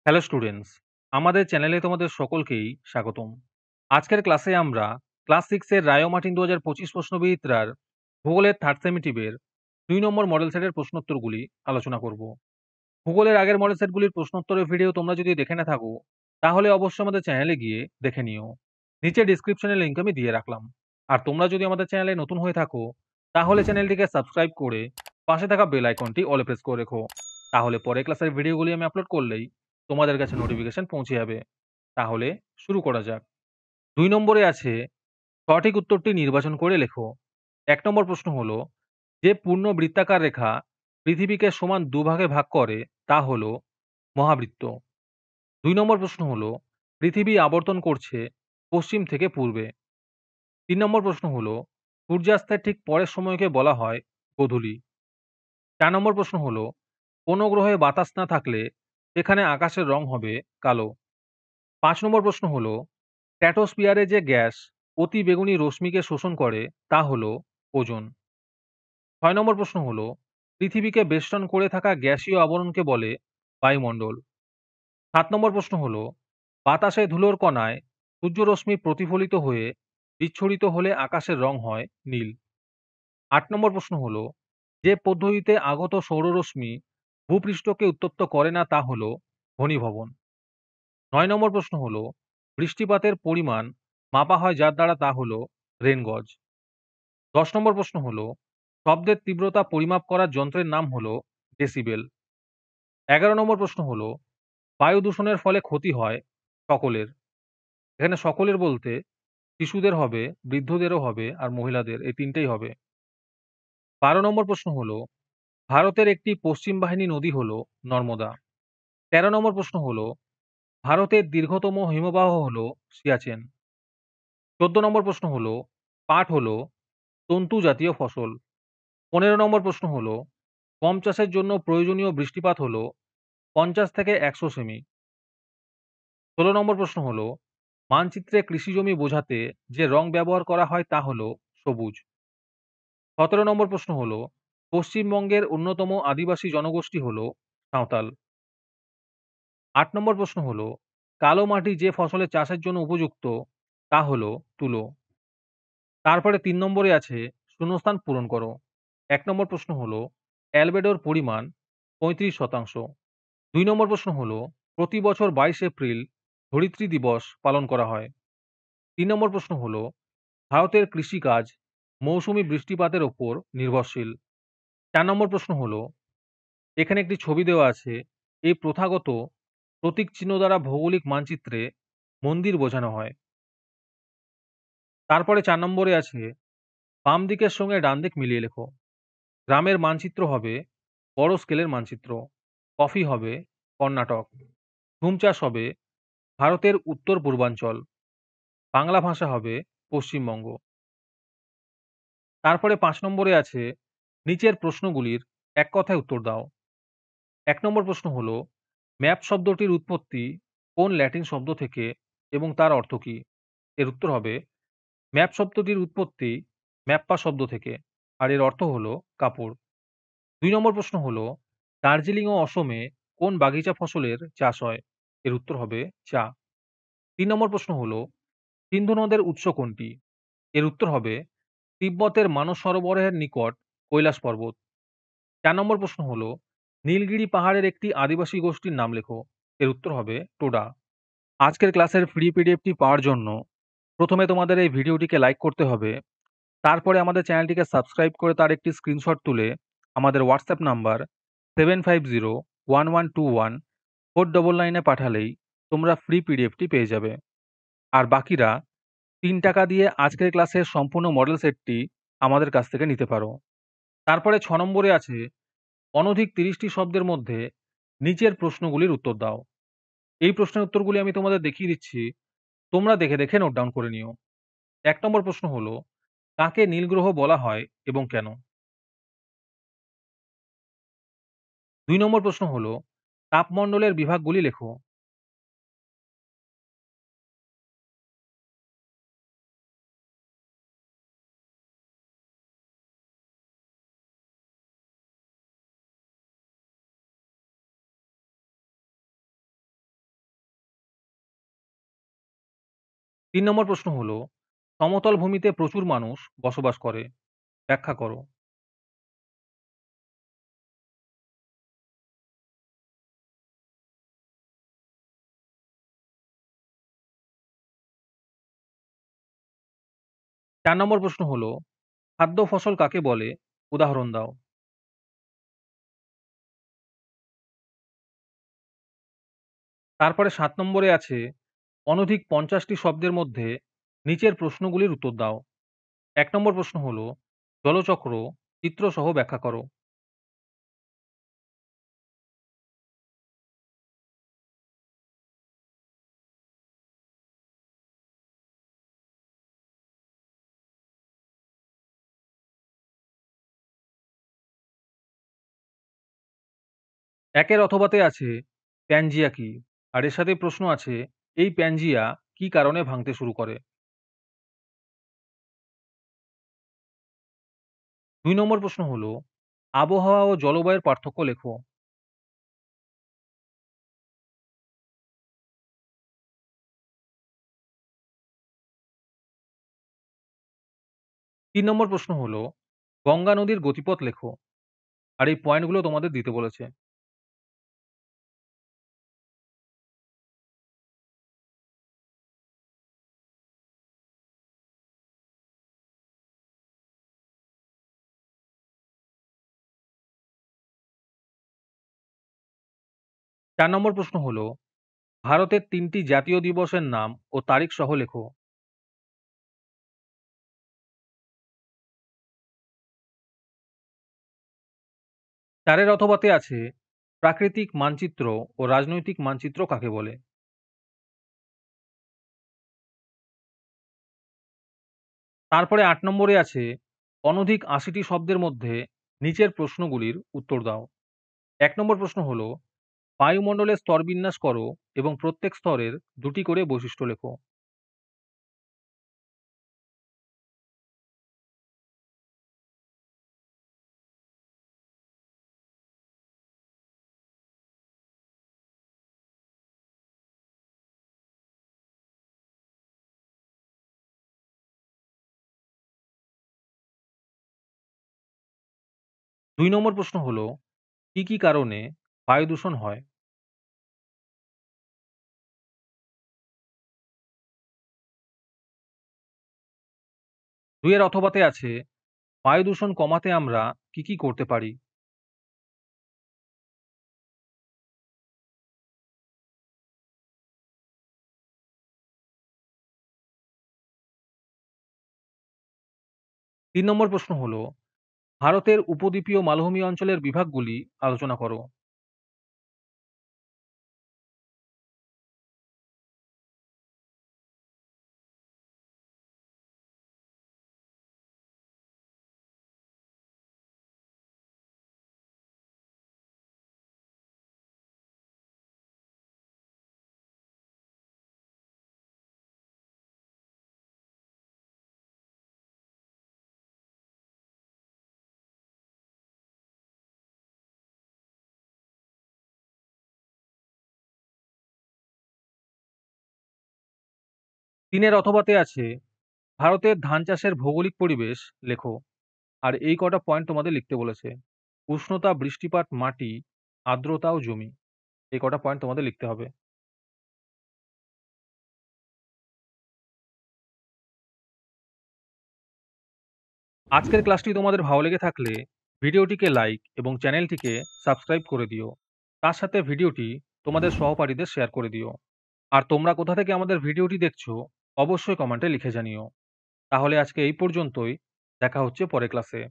Hello students, আমাদের চ্যানেলে তোমাদের সকলকেই স্বাগতম। আজকের ক্লাসে আমরা ক্লাস 6 এর রায় ও মার্টিন ২০২৫ প্রশ্নবিচিত্রার ভূগোলের থার্ড সেমিটিভের ২ নম্বর মডেল সেটের প্রশ্নোত্তরগুলি আলোচনা করব। ভূগোলের আগের মডেল সেটগুলির প্রশ্নোত্তরের ভিডিও তোমরা যদি দেখে না থাকো, তাহলে অবশ্যই আমাদের চ্যানেলে গিয়ে দেখে নিও। নিচে ডিসক্রিপশনে লিংক আমি দিয়ে রাখলাম। আর তোমরা যদি আমাদের চ্যানেলে নতুন হয়ে থাকো, তাহলে চ্যানেলটিকে সাবস্ক্রাইব করে পাশে থাকা বেল আইকনটি অলে প্রেস করে রেখো। তাহলে পরে ক্লাসের ভিডিওগুলি আমি আপলোড করলেই তোমাদের কাছে নোটিফিকেশন পৌঁছে যাবে। তাহলে শুরু করা যাক। ২ নম্বরে আছে সঠিক উত্তরটি নির্বাচন করে লেখো। ১ নম্বর প্রশ্ন হলো, যে পূর্ণ বৃত্তাকার রেখা পৃথিবীকে সমান দুভাগে ভাগ করে তা হলো মহাবৃত্ত। ২ নম্বর প্রশ্ন হলো, পৃথিবী আবর্তন করছে পশ্চিম থেকে পূর্বে। ৩ নম্বর প্রশ্ন হলো, সূর্যাস্তের ঠিক পরের সময়কে বলা হয় গোধূলি। ৪ নম্বর প্রশ্ন হলো, কোন গ্রহে বাতাস না থাকলে সেখানে আকাশের রং হবে কালো। ৫ নম্বর প্রশ্ন হলো, স্ট্র্যাটোস্ফিয়ারে যে গ্যাস অতি বেগুনি রশ্মিকে শোষণ করে তা হলো ওজোন। ৬ নম্বর প্রশ্ন হলো, পৃথিবীকে বেষ্টন করে থাকা গ্যাসীয় আবরণকে বলে বায়ুমণ্ডল। ৭ নম্বর প্রশ্ন হলো, বাতাসে ধুলোর কণায় সূর্যরশ্মি প্রতিফলিত হয়ে বিচ্ছুরিত হলে আকাশের রং হয় নীল। ৮ নম্বর প্রশ্ন হলো, যে পদ্ধতিতে আগত সৌররশ্মি ভূপৃষ্ঠকে উত্তপ্ত করে না তা হলো ঘনীভবন। ৯ নম্বর প্রশ্ন হলো, বৃষ্টিপাতের পরিমাণ মাপা হয় যার দ্বারা তা হলো রেনগজ। ১০ নম্বর প্রশ্ন হলো, শব্দের তীব্রতা পরিমাপ করার যন্ত্রের নাম হলো ডেসিবেল। ১১ নম্বর প্রশ্ন হলো, বায়ু দূষণের ফলে ক্ষতি হয় সকলের। এখানে সকলের বলতে শিশুদের হবে, বৃদ্ধদেরও হবে, আর মহিলাদের, এই তিনটেই হবে। ১২ নম্বর প্রশ্ন হলো, ভারতের একটি পশ্চিম বাহিনী নদী হলো নর্মদা। ১৩ নম্বর প্রশ্ন হলো, ভারতের দীর্ঘতম হিমবাহ হলো সিয়াচেন। ১৪ নম্বর প্রশ্ন হলো, পাট হলো তন্তু জাতীয় ফসল। ১৫ নম্বর প্রশ্ন হলো, গম চাষের জন্য প্রয়োজনীয় বৃষ্টিপাত হলো ৫০ থেকে ১০০ সেমি। ১৬ নম্বর প্রশ্ন হলো, মানচিত্রে কৃষিজমি বোঝাতে যে রং ব্যবহার করা হয় তা হলো সবুজ। ১৭ নম্বর প্রশ্ন হলো, পশ্চিমবঙ্গের অন্যতম আদিবাসী জনগোষ্ঠী হলো সাঁওতাল। ৮ নম্বর প্রশ্ন হলো, কালো মাটি যে ফসলের চাষের জন্য উপযুক্ত তা হলো তুলো। তারপরে ৩ নম্বরে আছে শূন্যস্থান পূরণ করো। ১ নম্বর প্রশ্ন হলো, অ্যালবেডোর পরিমাণ ৩৫%। ২ নম্বর প্রশ্ন হলো, প্রতি বছর ২২ এপ্রিল ধরিত্রী দিবস পালন করা হয়। ৩ নম্বর প্রশ্ন হলো, ভারতের কৃষিকাজ মৌসুমি বৃষ্টিপাতের ওপর নির্ভরশীল। ৪ নম্বর প্রশ্ন হলো, এখানে একটি ছবি দেওয়া আছে, এই প্রথাগত প্রতীক চিহ্ন দ্বারা ভৌগোলিক মানচিত্রে মন্দির বোঝানো হয়। তারপরে ৪ নম্বরে আছে, বাম দিকের সঙ্গে ডান দিক মিলিয়ে লেখো। গ্রামের মানচিত্র হবে বড় স্কেলের মানচিত্র। কফি হবে কর্ণাটক। ঝুম চাষ হবে ভারতের উত্তর পূর্বাঞ্চল। বাংলা ভাষা হবে পশ্চিমবঙ্গ। তারপরে ৫ নম্বরে আছে, নিচের প্রশ্নগুলির এক কথায় উত্তর দাও। ১ নম্বর প্রশ্ন হলো, ম্যাপ শব্দটির উৎপত্তি কোন ল্যাটিন শব্দ থেকে এবং তার অর্থ কী? এর উত্তর হবে, ম্যাপ শব্দটির উৎপত্তি ম্যাপ্পা শব্দ থেকে, আর এর অর্থ হলো কাপড়। ২ নম্বর প্রশ্ন হলো, দার্জিলিং ও অসমে কোন বাগিচা ফসলের চাষ হয়? এর উত্তর হবে চা। ৩ নম্বর প্রশ্ন হলো, সিন্ধু নদের উৎস কোনটি? এর উত্তর হবে তিব্বতের মানস সরোবরের নিকট কৈলাস পর্বত। ৪ নম্বর প্রশ্ন হলো, নীলগিরি পাহাড়ের একটি আদিবাসী গোষ্ঠীর নাম লেখো। এর উত্তর হবে টোডা। আজকের ক্লাসের ফ্রি পিডিএফটি পাওয়ার জন্য প্রথমে তোমাদের এই ভিডিওটিকে লাইক করতে হবে। তারপরে আমাদের চ্যানেলটিকে সাবস্ক্রাইব করে তার একটি স্ক্রিনশট তুলে আমাদের হোয়াটসঅ্যাপ নাম্বার 7501112499 পাঠালেই তোমরা ফ্রি পিডিএফটি পেয়ে যাবে। আর বাকিরা ৩ টাকা দিয়ে আজকের ক্লাসের সম্পূর্ণ মডেল সেটটি আমাদের কাছ থেকে নিতে পারো। তারপরে ৬ নম্বরে আছে, অনধিক ৩০টি শব্দের মধ্যে নিচের প্রশ্নগুলির উত্তর দাও। এই প্রশ্নের উত্তরগুলি আমি তোমাদের দেখিয়ে দিচ্ছি, তোমরা দেখে দেখে নোট ডাউন করে নিও। ১ নম্বর প্রশ্ন হলো, কাকে নীল গ্রহ বলা হয় এবং কেন? ২ নম্বর প্রশ্ন হলো, তাপমণ্ডলের বিভাগগুলি লেখো। ৩ নম্বর প্রশ্ন হলো, সমতল ভূমিতে প্রচুর মানুষ বসবাস করে। ব্যাখ্যা করো। ৪ নম্বর প্রশ্ন হলো, খাদ্য ফসল কাকে বলে? উদাহরণ দাও। তারপরে ৭ নম্বরে আছে, অনধিক ৫০ টি শব্দের মধ্যে নিচের প্রশ্নগুলির উত্তর দাও। ১ নম্বর প্রশ্ন হলো, জলচক্র চিত্রসহ ব্যাখ্যা করো। একের অথবাতে আছে, প্যানজিয়া কি? আর এর সাথে প্রশ্ন আছে, এই প্যানজিয়া কি কারণে ভাঙতে শুরু করে? ২ নম্বর প্রশ্ন হলো, আবহাওয়া ও জলবায়ুর পার্থক্য লেখো। ৩ নম্বর প্রশ্ন হলো, গঙ্গা নদীর গতিপথ লেখো। আর এই পয়েন্টগুলো তোমাদের দিতে বলেছে। ৪ নম্বর প্রশ্ন হলো, ভারতের ৩ টি জাতীয় দিবসের নাম ও তারিখ সহ লেখো। ৪ এর অথবাতে আছে, প্রাকৃতিক মানচিত্র ও রাজনৈতিক মানচিত্র কাকে বলে? তারপরে ৮ নম্বরে আছে, অনধিক ৮০ টি শব্দের মধ্যে নিচের প্রশ্নগুলির উত্তর দাও। ১ নম্বর প্রশ্ন হলো, বায়ুমণ্ডলের স্তরবিন্যাস করো এবং প্রত্যেক স্তরের ২ টি করে বৈশিষ্ট্য লেখো। ২ নম্বর প্রশ্ন হলো, কি, কি কারণে বায়ু দূষণ হয়? ২ এর অথবাতে আছে, বায়ু দূষণ কমাতে আমরা কি, কি করতে পারি? ৩ নম্বর প্রশ্ন হলো, ভারতের উপদ্বীপীয় মালভূমি অঞ্চলের বিভাগগুলি আলোচনা করো। ৩ এর অথবাতে আছে, ভারতের ধান চাষের ভৌগোলিক পরিবেশ লেখো। আর এই কটা পয়েন্ট তোমাদের লিখতে বলেছে। উষ্ণতা, বৃষ্টিপাত, মাটি, আর্দ্রতা ও জমি। এই কটা পয়েন্ট তোমাদের লিখতে হবে। আজকের ক্লাসটি তোমাদের ভালো লেগে থাকলে ভিডিওটিকে লাইক এবং চ্যানেলটিকে সাবস্ক্রাইব করে দিও। তার সাথে ভিডিওটি তোমাদের সহপাঠীদের শেয়ার করে দিও। আর তোমরা কোথা থেকে আমাদের ভিডিওটি দেখছো অবশ্যই কমেন্টে লিখে জানিও। তাহলে আজকে এই পর্যন্তই। দেখা হচ্ছে পরের ক্লাসে।